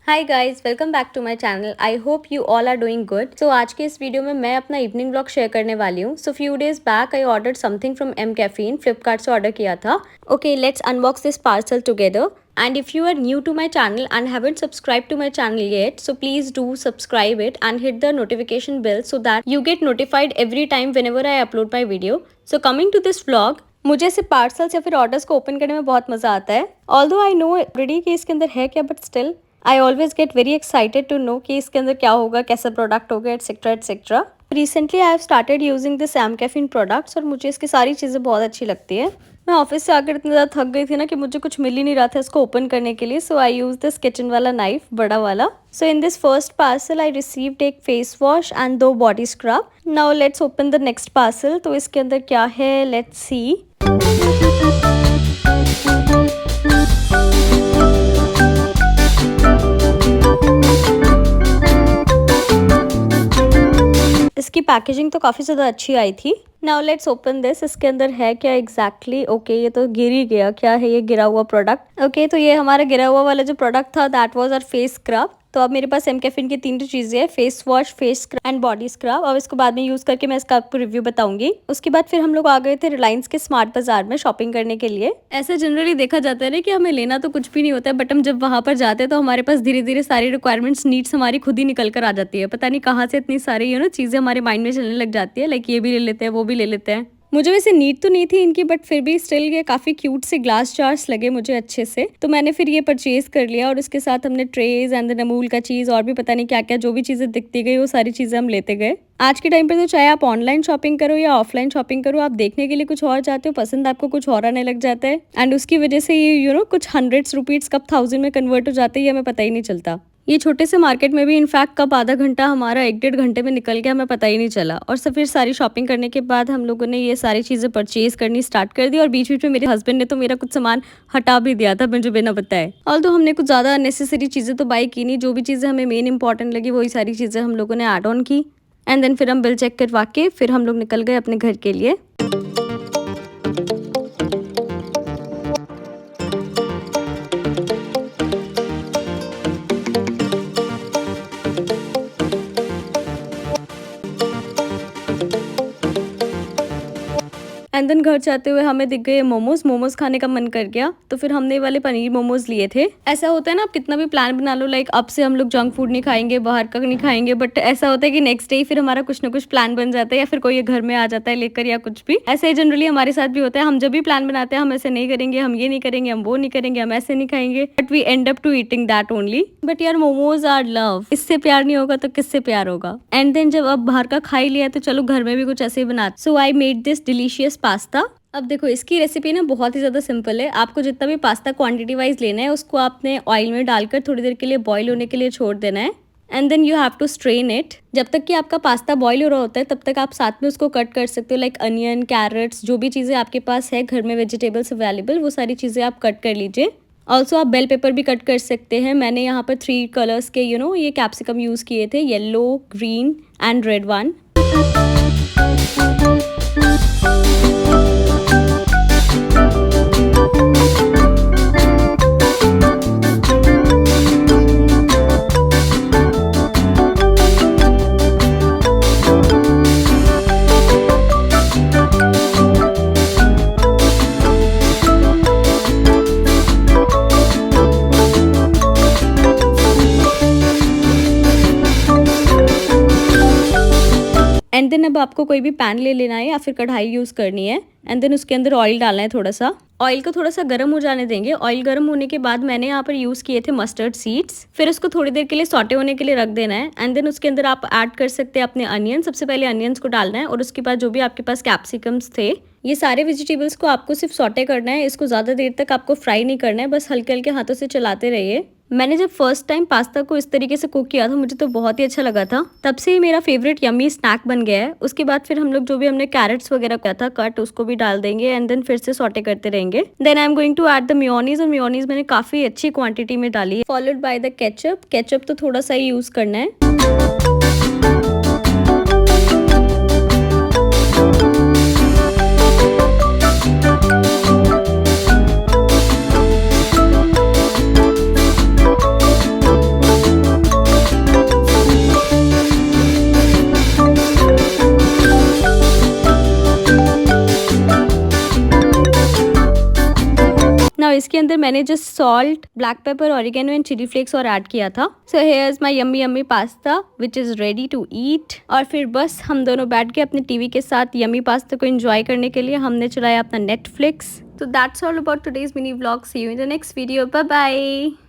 Hi guys, welcome back to my channel. I hope you all are doing good. So आज के इस video में मैं अपना इवनिंग व्लॉग शेयर करने वाली हूँ। So few days back I ordered something from M Caffeine, Flipkart से ऑर्डर किया था। Okay, let's unbox this parcel together. And if you are new to my channel and haven't subscribed to my channel yet, so please do subscribe it and hit the notification bell so that you get notified every time whenever I upload my video. So coming to this vlog, मुझे ऐसे parcels या फिर orders को open करने में बहुत मजा आता है। ऑल्दो आई नो ऑलरेडी कि इसके अंदर है क्या, but still I always get very excited to know कि इसके अंदर क्या होगा, कैसा प्रोडक्ट होगा, etcetera etcetera. Recently I have started using this M Caffeine products और मुझे इसकी सारी चीज़ें बहुत अच्छी लगती है। मैं ऑफिस से आकर इतना ज़्यादा थक गई थी ना कि मुझे कुछ मिल ही नहीं रहा था इसको ओपन करने के लिए। So I use this kitchen वाला नाइफ, बड़ा वाला। So in this first parcel I received एक face wash and 2 body scrub. Now let's open the next parcel. तो इसके अंदर क्या है, लेट्स सी। इसकी पैकेजिंग तो काफ़ी ज़्यादा अच्छी आई थी। Now let's open this. इसके अंदर है क्या एग्जैक्टली? ओके, ये तो गिर ही गया। क्या है ये गिरा हुआ प्रोडक्ट? ओके, तो ये हमारा गिरा हुआ वाला जो प्रोडक्ट था that was our face scrub. तो अब मेरे पास एम कैफीन की 3 चीज़ें हैं, face wash, face scrub and body scrub. अब इसको बाद में यूज़ करके मैं इसका आपको रिव्यू बताऊंगी। उसके बाद फिर हम लोग आ गए थे रिलायंस के स्मार्ट बाजार में शॉपिंग करने के लिए। ऐसे जनरली देखा जाता है ना कि हमें लेना तो कुछ भी नहीं होता है, बट हम जब वहाँ पर जाते हैं तो हमारे पास धीरे धीरे सारी रिक्वायरमेंट्स, नीड्स हमारी खुद ही निकल कर आ जाती है। पता नहीं कहाँ से इतनी सारी चीज़ें हमारे माइंड में चलने लग जाती है, लाइक ये भी ले लेते हैं, वो भी ले लेते हैं। मुझे वैसे नीड तो नहीं थी इनकी, बट फिर भी स्टिल ये काफ़ी क्यूट से ग्लास जार्स लगे मुझे अच्छे से, तो मैंने फिर ये परचेज कर लिया। और उसके साथ हमने ट्रेज एंड देन अमूल का चीज़ और भी पता नहीं क्या क्या जो भी चीज़ें दिखती गई वो सारी चीज़ें हम लेते गए। आज के टाइम पे तो चाहे आप ऑनलाइन शॉपिंग करो या ऑफलाइन शॉपिंग करो, आप देखने के लिए कुछ और जाते हो, पसंद आपको कुछ और आने लग जाता है। एंड उसकी वजह से ये कुछ हंड्रेड्स रुपीज़ कब 1000 में कन्वर्ट हो जाते हैं, ये हमें पता ही नहीं चलता। ये छोटे से मार्केट में भी इनफैक्ट कब आधा घंटा हमारा 1-1.5 घंटे में निकल गया हमें पता ही नहीं चला। और फिर सारी शॉपिंग करने के बाद हम लोगों ने ये सारी चीज़ें परचेज करनी स्टार्ट कर दी। और बीच बीच में मेरे हस्बैंड ने तो मेरा कुछ सामान हटा भी दिया था मुझे बिना बताए। ऑल्दो हमने कुछ ज़्यादा अननेसेसरी चीज़ें तो बाई की नहीं, जो भी चीज़ें हमें मेन इंपॉर्टेंट लगी वही सारी चीज़ें हम लोगों ने ऐड ऑन की। एंड देन फिर हम बिल चेक करवा के फिर हम लोग निकल गए अपने घर के लिए। एंड देन घर जाते हुए हमें दिख गए मोमोज खाने का मन कर गया, तो फिर हमने ये वाले पनीर मोमोज लिए थे। ऐसा होता है ना, आप कितना भी प्लान बना लो, लाइक अब से हम लोग जंक फूड नहीं खाएंगे, बाहर का नहीं खाएंगे, बट ऐसा होता है कि नेक्स्ट डे फिर हमारा कुछ ना कुछ प्लान बन जाता है या फिर कोई घर में आ जाता है लेकर या कुछ भी। ऐसे जनरली हमारे साथ भी होता है। हम जब भी प्लान बनाते हैं हम ऐसे नहीं करेंगे, हम ये नहीं करेंगे, हम वो नहीं करेंगे, हम ऐसे नहीं खाएंगे, but we end up to eating that only. But यार, मोमोज आर लव। इससे प्यार नहीं होगा तो किससे प्यार होगा। एंड देन जब अब बाहर का खा ही लिया तो चलो घर में भी कुछ ऐसे ही बनाते। So I made this delicious pasta. अब देखो, इसकी रेसिपी ना बहुत ही ज़्यादा सिंपल है। आपको जितना भी पास्ता क्वांटिटी वाइज लेना है उसको आपने ऑयल में डालकर थोड़ी देर के लिए बॉईल होने के लिए छोड़ देना है। And then you have to strain it. जब तक कि आपका पास्ता बॉईल हो रहा होता है तब तक आप साथ में उसको कट कर सकते हो, लाइक अनियन, कैरेट्स, जो भी चीज़ें आपके पास है घर में वेजिटेबल्स अवेलेबल, वो सारी चीज़ें आप कट कर लीजिए। ऑल्सो आप बेल पेपर भी कट कर सकते हैं। मैंने यहाँ पर 3 कलर्स के ये कैप्सिकम यूज़ किए थे, yellow, green and red one. And then अब आपको कोई भी पैन ले लेना है या फिर कढ़ाई यूज़ करनी है। एंड देन उसके अंदर ऑयल डालना है थोड़ा सा। ऑयल को थोड़ा सा गर्म हो जाने देंगे। ऑयल गर्म होने के बाद मैंने यहाँ पर यूज़ किए थे मस्टर्ड सीड्स। फिर उसको थोड़ी देर के लिए सॉटे होने के लिए रख देना है। एंड देन उसके अंदर आप ऐड कर सकते हैं अपने अनियन। सबसे पहले अनियंस को डालना है और उसके बाद जो भी आपके पास कैप्सिकम्स थे, ये सारे वेजिटेबल्स को आपको सिर्फ सॉटे करना है। इसको ज़्यादा देर तक आपको फ्राई नहीं करना है, बस हल्के हल्के हाथों से चलाते रहिए। मैंने जब फर्स्ट टाइम पास्ता को इस तरीके से कुक किया था मुझे तो बहुत ही अच्छा लगा था। तब से ही मेरा फेवरेट यम्मी स्नैक बन गया है। उसके बाद फिर हम लोग जो भी हमने कैरेट्स वगैरह किया था कट, उसको भी डाल देंगे एंड देन फिर से सॉटे करते रहेंगे। Then I am going to add the mayonnaise. और मेयोनीज मैंने काफ़ी अच्छी क्वांटिटी में डाली है। Followed by the ketchup. Ketchup तो थोड़ा सा ही यूज़ करना है। ना इसके अंदर मैंने just salt, black pepper, oregano and chilli flakes और ऐड किया था। So here is my yummy yummy pasta which is ready to eat. और फिर बस हम दोनों बैठ के अपने टीवी के साथ यम्मी पास्ता को एंजॉय करने के लिए हमने चलाया अपना Netflix. So that's all about today's mini vlog. See you in the next video. Bye bye.